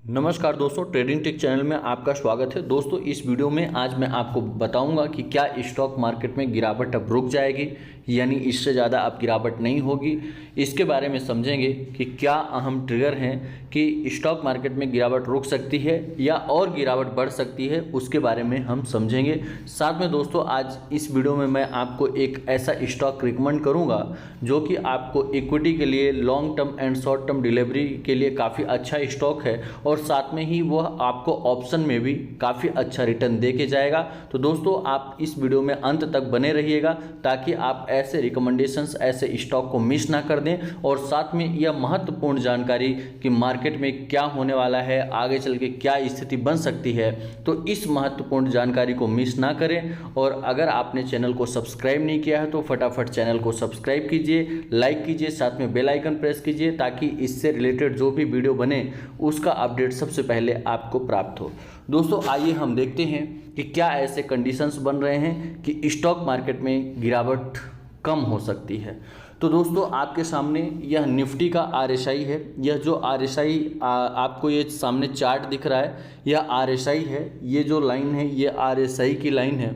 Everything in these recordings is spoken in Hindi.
नमस्कार दोस्तों, ट्रेडिंग टिक चैनल में आपका स्वागत है। दोस्तों, इस वीडियो में आज मैं आपको बताऊंगा कि क्या स्टॉक मार्केट में गिरावट अब रुक जाएगी, यानी इससे ज़्यादा अब गिरावट नहीं होगी। इसके बारे में समझेंगे कि क्या अहम ट्रिगर हैं कि स्टॉक मार्केट में गिरावट रुक सकती है या और गिरावट बढ़ सकती है, उसके बारे में हम समझेंगे। साथ में दोस्तों, आज इस वीडियो में मैं आपको एक ऐसा स्टॉक रिकमेंड करूँगा जो कि आपको इक्विटी के लिए long term and short term delivery के लिए काफ़ी अच्छा स्टॉक है और साथ में ही वह आपको ऑप्शन में भी काफ़ी अच्छा रिटर्न दे के जाएगा। तो दोस्तों, आप इस वीडियो में अंत तक बने रहिएगा ताकि आप ऐसे रिकमेंडेशंस, ऐसे स्टॉक को मिस ना कर दें और साथ में यह महत्वपूर्ण जानकारी कि मार्केट में क्या होने वाला है, आगे चल के क्या स्थिति बन सकती है, तो इस महत्वपूर्ण जानकारी को मिस ना करें। और अगर आपने चैनल को सब्सक्राइब नहीं किया है तो फटाफट चैनल को सब्सक्राइब कीजिए, लाइक कीजिए, साथ में बेल आइकन प्रेस कीजिए ताकि इससे रिलेटेड जो भी वीडियो बने उसका अपडेट सबसे पहले आपको प्राप्त हो। दोस्तों, आइए हम देखते हैं कि क्या ऐसे कंडीशंस बन रहे हैं कि स्टॉक मार्केट में गिरावट कम हो सकती है। तो दोस्तों, आपके सामने यह निफ्टी का RSI है। यह जो RSI आपको ये सामने चार्ट दिख रहा है, यह RSI है। ये जो लाइन है ये RSI की लाइन है।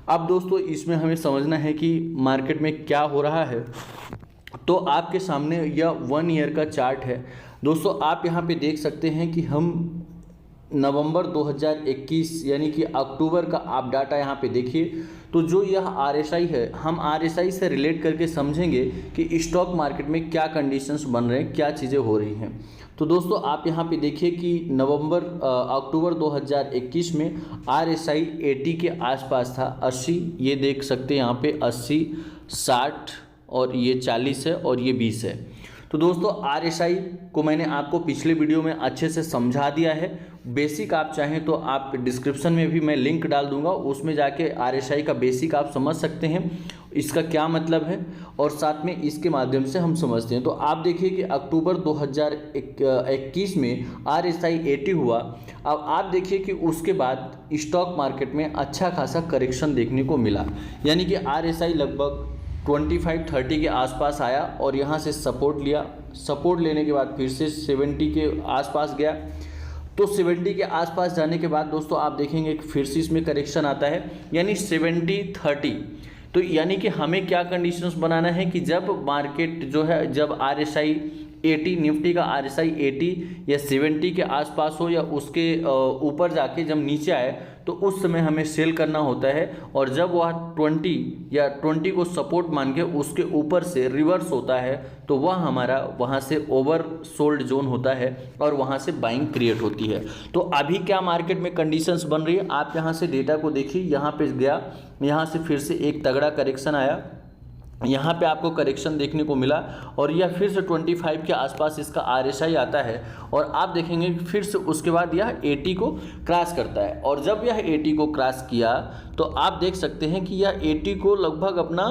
अब दोस्तों, इसमें हमें समझना है कि मार्केट में क्या हो रहा है। तो आपके सामने यह 1 ईयर का चार्ट है। दोस्तों, आप यहाँ पे देख सकते हैं कि हम नवंबर 2021 यानी कि अक्टूबर का आप डाटा यहाँ पे देखिए। तो जो यह RSI है, हम RSI से रिलेट करके समझेंगे कि स्टॉक मार्केट में क्या कंडीशंस बन रहे हैं, क्या चीज़ें हो रही हैं। तो दोस्तों, आप यहाँ पे देखिए कि अक्टूबर 2021 में RSI 80 के आसपास था। 80 ये देख सकते हैं यहाँ पे, 80, 60 और ये 40 है और ये 20 है। तो दोस्तों, RSI को मैंने आपको पिछले वीडियो में अच्छे से समझा दिया है। बेसिक आप चाहें तो आप डिस्क्रिप्शन में भी मैं लिंक डाल दूंगा, उसमें जाके RSI का बेसिक आप समझ सकते हैं, इसका क्या मतलब है और साथ में इसके माध्यम से हम समझते हैं। तो आप देखिए कि अक्टूबर 2021 में RSI 80 हुआ। अब आप देखिए कि उसके बाद स्टॉक मार्केट में अच्छा खासा करेक्शन देखने को मिला, यानी कि RSI लगभग 25-30 के आसपास आया और यहाँ से सपोर्ट लिया। सपोर्ट लेने के बाद फिर से 70 के आसपास गया। तो 70 के आसपास जाने के बाद दोस्तों, आप देखेंगे कि फिर से इसमें करेक्शन आता है, यानी 70-30। तो यानी कि हमें क्या कंडीशंस बनाना है कि जब मार्केट जो है, जब RSI 80, निफ्टी का RSI 80 या 70 के आसपास हो या उसके ऊपर जाके जब नीचे आए तो उस समय हमें सेल करना होता है। और जब वह 20 को सपोर्ट मान के उसके ऊपर से रिवर्स होता है तो वह हमारा वहाँ से ओवर सोल्ड जोन होता है और वहाँ से बाइंग क्रिएट होती है। तो अभी क्या मार्केट में कंडीशंस बन रही है, आप यहाँ से डेटा को देखिए। यहाँ पे गया, यहाँ से फिर से एक तगड़ा करेक्शन आया, यहाँ पे आपको करेक्शन देखने को मिला और यह फिर से 25 के आसपास इसका RSI आता है और आप देखेंगे फिर से उसके बाद यह 80 को क्रॉस करता है। और जब यह 80 को क्रॉस किया तो आप देख सकते हैं कि यह 80 को लगभग अपना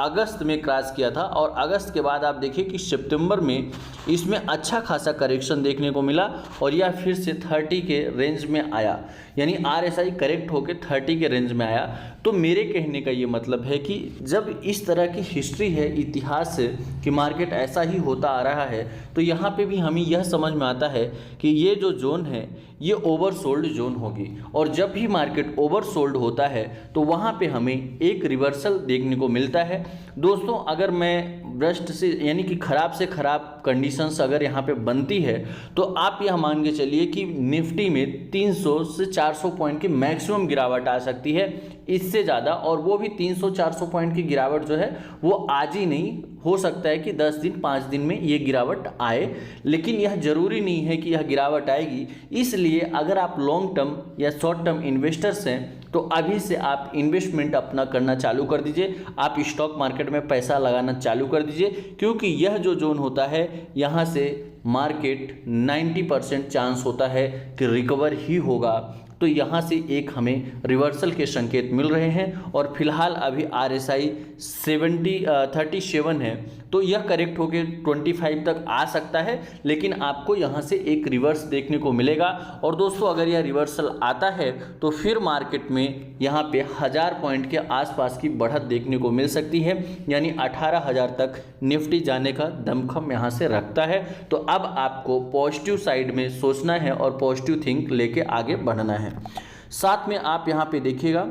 अगस्त में क्रॉस किया था और अगस्त के बाद आप देखिए कि सितंबर में इसमें अच्छा खासा करेक्शन देखने को मिला और यह फिर से 30 के रेंज में आया, यानी RSI करेक्ट होकर 30 के रेंज में आया। तो मेरे कहने का ये मतलब है कि जब इस तरह की हिस्ट्री है, इतिहास से कि मार्केट ऐसा ही होता आ रहा है, तो यहाँ पे भी हमें यह समझ में आता है कि ये जो जोन है ये ओवरसोल्ड जोन होगी। और जब भी मार्केट ओवरसोल्ड होता है तो वहाँ पे हमें एक रिवर्सल देखने को मिलता है। दोस्तों, अगर मैं ब्रस्ट से यानी कि ख़राब से ख़राब कंडीशंस अगर यहाँ पे बनती है तो आप यह मान के चलिए कि निफ्टी में 300 से 400 पॉइंट की मैक्सिमम गिरावट आ सकती है, इससे ज़्यादा। और वो भी 300-400 पॉइंट की गिरावट जो है वो आज ही नहीं, हो सकता है कि 10 दिन 5 दिन में ये गिरावट आए, लेकिन यह ज़रूरी नहीं है कि यह गिरावट आएगी। इसलिए अगर आप लॉन्ग टर्म या शॉर्ट टर्म इन्वेस्टर्स हैं तो अभी से आप इन्वेस्टमेंट अपना करना चालू कर दीजिए, आप स्टॉक मार्केट में पैसा लगाना चालू कर दीजिए, क्योंकि यह जो जोन होता है यहाँ से मार्केट 90% चांस होता है कि रिकवर ही होगा। तो यहाँ से एक हमें रिवर्सल के संकेत मिल रहे हैं और फिलहाल अभी RSI 37 है। तो यह करेक्ट होकर 25 तक आ सकता है, लेकिन आपको यहाँ से एक रिवर्स देखने को मिलेगा। और दोस्तों अगर यह रिवर्सल आता है तो फिर मार्केट में यहाँ पे 1000 पॉइंट के आसपास की बढ़त देखने को मिल सकती है, यानी 18,000 तक निफ्टी जाने का दमखम यहाँ से रखता है। तो अब आपको पॉजिटिव साइड में सोचना है और पॉजिटिव थिंक लेके आगे बढ़ना है। साथ में आप यहाँ पे देखिएगा,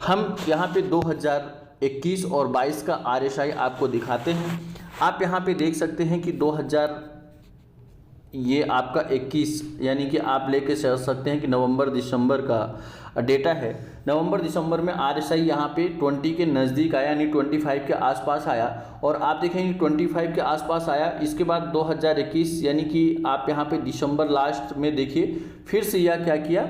हम यहाँ पे 2021 और 22 का RSI आपको दिखाते हैं। आप यहाँ पे देख सकते हैं कि 2021 यानी कि आप लेके चल सकते हैं कि नवंबर दिसंबर का डेटा है। नवंबर दिसंबर में RSI यहाँ पे 20 के नज़दीक आया, यानी 25 के आसपास आया, और आप देखेंगे 25 के आसपास आया। इसके बाद 2021 यानी कि आप यहाँ पे दिसंबर लास्ट में देखिए, फिर से यह क्या किया,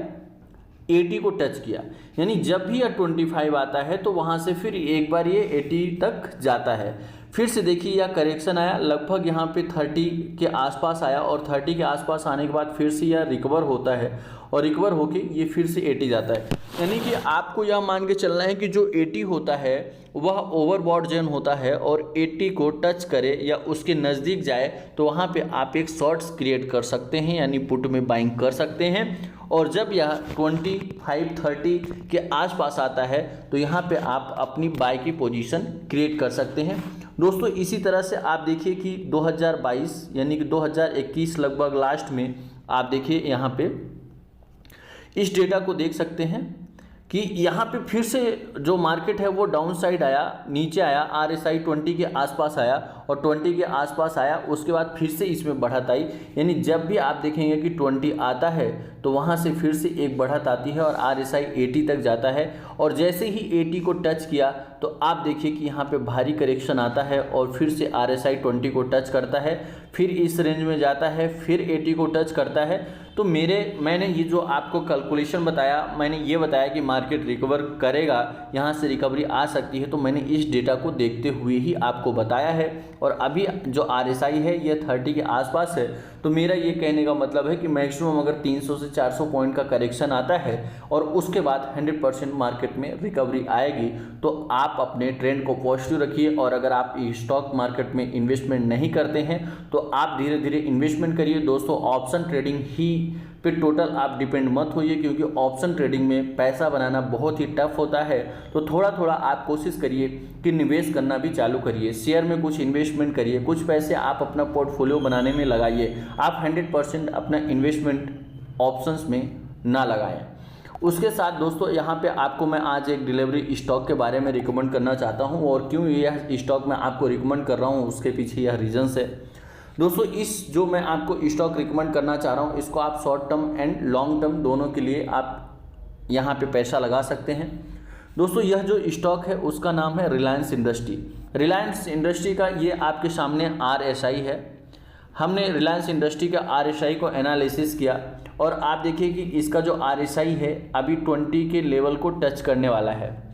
80 को टच किया। यानी जब भी यह 25 आता है तो वहाँ से फिर एक बार ये 80 तक जाता है। फिर से देखिए यह करेक्शन आया, लगभग यहाँ पे 30 के आसपास आया, और 30 के आसपास आने के बाद फिर से यह रिकवर होता है, और रिकवर होके ये फिर से 80 जाता है। यानी कि आपको यह मान के चलना है कि जो 80 होता है वह ओवरबॉट जोन होता है, और 80 को टच करे या उसके नज़दीक जाए तो वहाँ पे आप एक शॉर्ट्स क्रिएट कर सकते हैं, यानी पुट में बाइंग कर सकते हैं। और जब यह 25-30 के आसपास आता है तो यहाँ पे आप अपनी बाय की पोजीशन क्रिएट कर सकते हैं। दोस्तों इसी तरह से आप देखिए कि 2022 यानी कि 2021 लगभग लास्ट में आप देखिए यहाँ पे इस डेटा को देख सकते हैं कि यहाँ पे फिर से जो मार्केट है वो डाउन साइड आया, नीचे आया, RSI 20 के आसपास आया और 20 के आसपास आया, उसके बाद फिर से इसमें बढ़त आई। यानी जब भी आप देखेंगे कि 20 आता है तो वहाँ से फिर से एक बढ़त आती है और RSI 80 तक जाता है, और जैसे ही 80 को टच किया तो आप देखिए कि यहाँ पे भारी करेक्शन आता है और फिर से RSI 20 को टच करता है, फिर इस रेंज में जाता है, फिर 80 को टच करता है। तो मैंने ये जो आपको कैलकुलेशन बताया, मैंने ये बताया कि मार्केट रिकवर करेगा, यहाँ से रिकवरी आ सकती है, तो मैंने इस डेटा को देखते हुए ही आपको बताया है। और अभी जो RSI है ये 30 के आसपास है, तो मेरा ये कहने का मतलब है कि मैक्सिमम अगर 300 से 400 पॉइंट का करेक्शन आता है और उसके बाद 100% मार्केट में रिकवरी आएगी, तो आप अपने ट्रेंड को पॉजिटिव रखिए। और अगर आप स्टॉक मार्केट में इन्वेस्टमेंट नहीं करते हैं तो आप धीरे धीरे इन्वेस्टमेंट करिए। दोस्तों ऑप्शन ट्रेडिंग ही पे टोटल आप डिपेंड मत होइए, क्योंकि ऑप्शन ट्रेडिंग में पैसा बनाना बहुत ही टफ होता है। तो थोड़ा थोड़ा आप कोशिश करिए कि निवेश करना भी चालू करिए, शेयर में कुछ इन्वेस्टमेंट करिए, कुछ पैसे आप अपना पोर्टफोलियो बनाने में लगाइए। आप 100% अपना इन्वेस्टमेंट ऑप्शंस में ना लगाएं। उसके साथ दोस्तों यहाँ पे आपको मैं आज एक डिलीवरी स्टॉक के बारे में रिकमेंड करना चाहता हूँ, और क्यों यह स्टॉक मैं आपको रिकमेंड कर रहा हूँ उसके पीछे यह रीजंस है। दोस्तों इस जो मैं आपको स्टॉक रिकमेंड करना चाह रहा हूँ, इसको आप short term and long term दोनों के लिए आप यहाँ पे पैसा लगा सकते हैं। दोस्तों यह जो स्टॉक है उसका नाम है रिलायंस इंडस्ट्री। रिलायंस इंडस्ट्री का ये आपके सामने RSI है। हमने रिलायंस इंडस्ट्री का RSI को एनालिसिस किया और आप देखिए कि इसका जो RSI है अभी 20 के लेवल को टच करने वाला है,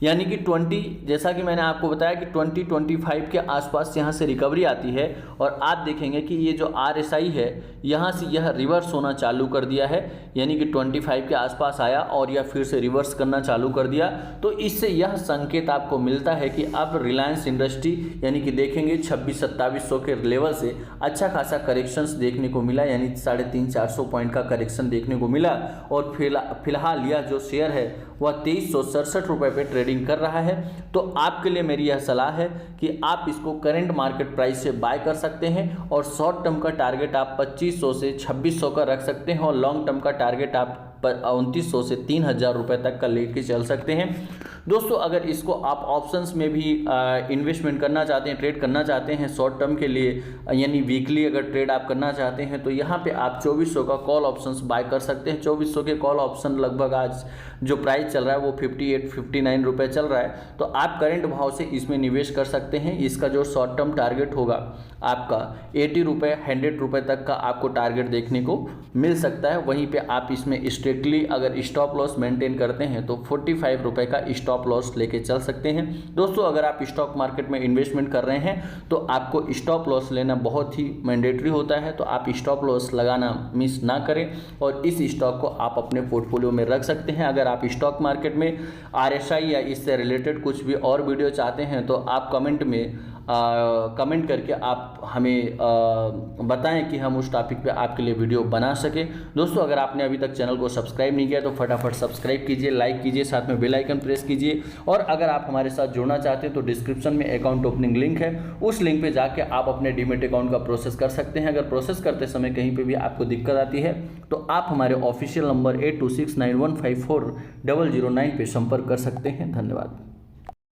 यानी कि 20, जैसा कि मैंने आपको बताया कि 20-25 के आसपास यहाँ से रिकवरी आती है। और आप देखेंगे कि ये जो RSI है यहाँ से यह रिवर्स होना चालू कर दिया है, यानी कि 25 के आसपास आया और यह फिर से रिवर्स करना चालू कर दिया। तो इससे यह संकेत आपको मिलता है कि अब रिलायंस इंडस्ट्री यानी कि देखेंगे 2600-2700 के लेवल से अच्छा खासा करेक्शंस देखने को मिला, यानी 350-400 पॉइंट का करेक्शन देखने को मिला। और फिलहाल यह जो शेयर है वह 2367 रुपये पे ट्रेडिंग कर रहा है। तो आपके लिए मेरी यह सलाह है कि आप इसको करंट मार्केट प्राइस से बाय कर सकते हैं, और शॉर्ट टर्म का टारगेट आप 2500 से 2600 का रख सकते हैं, और लॉन्ग टर्म का टारगेट आप 2900 से 3000 रुपये तक का लेके चल सकते हैं। दोस्तों अगर इसको आप ऑप्शंस में भी इन्वेस्टमेंट करना चाहते हैं, ट्रेड करना चाहते हैं शॉर्ट टर्म के लिए, यानी वीकली अगर ट्रेड आप करना चाहते हैं, तो यहाँ पे आप 2400 का कॉल ऑप्शंस बाय कर सकते हैं। 2400 के कॉल ऑप्शन लगभग आज जो प्राइस चल रहा है वो 58-59 रुपये चल रहा है। तो आप करंट भाव से इसमें निवेश कर सकते हैं। इसका जो शॉर्ट टर्म टारगेट होगा आपका 80 रुपये 100 रुपये तक का आपको टारगेट देखने को मिल सकता है। वहीं पर आप इसमें स्ट्रिक्टली अगर स्टॉप लॉस मेंटेन करते हैं तो 45 रुपये का स्टॉप लॉस लेके चल सकते हैं। दोस्तों अगर आप स्टॉक मार्केट में इन्वेस्टमेंट कर रहे हैं तो आपको स्टॉप लॉस लेना बहुत ही मैंडेटरी होता है, तो आप स्टॉप लॉस लगाना मिस ना करें और इस स्टॉक को आप अपने पोर्टफोलियो में रख सकते हैं। अगर आप स्टॉक मार्केट में RSI या इससे रिलेटेड कुछ भी और वीडियो चाहते हैं तो आप कमेंट करके आप हमें बताएं कि हम उस टॉपिक पे आपके लिए वीडियो बना सकें। दोस्तों अगर आपने अभी तक चैनल को सब्सक्राइब नहीं किया तो फटाफट सब्सक्राइब कीजिए, लाइक कीजिए, साथ में बेल आइकन प्रेस कीजिए। और अगर आप हमारे साथ जुड़ना चाहते हैं तो डिस्क्रिप्शन में अकाउंट ओपनिंग लिंक है, उस लिंक पे जाके आप अपने डीमैट अकाउंट का प्रोसेस कर सकते हैं। अगर प्रोसेस करते समय कहीं पर भी आपको दिक्कत आती है तो आप हमारे ऑफिशियल नंबर 8269154009 पे संपर्क कर सकते हैं। धन्यवाद।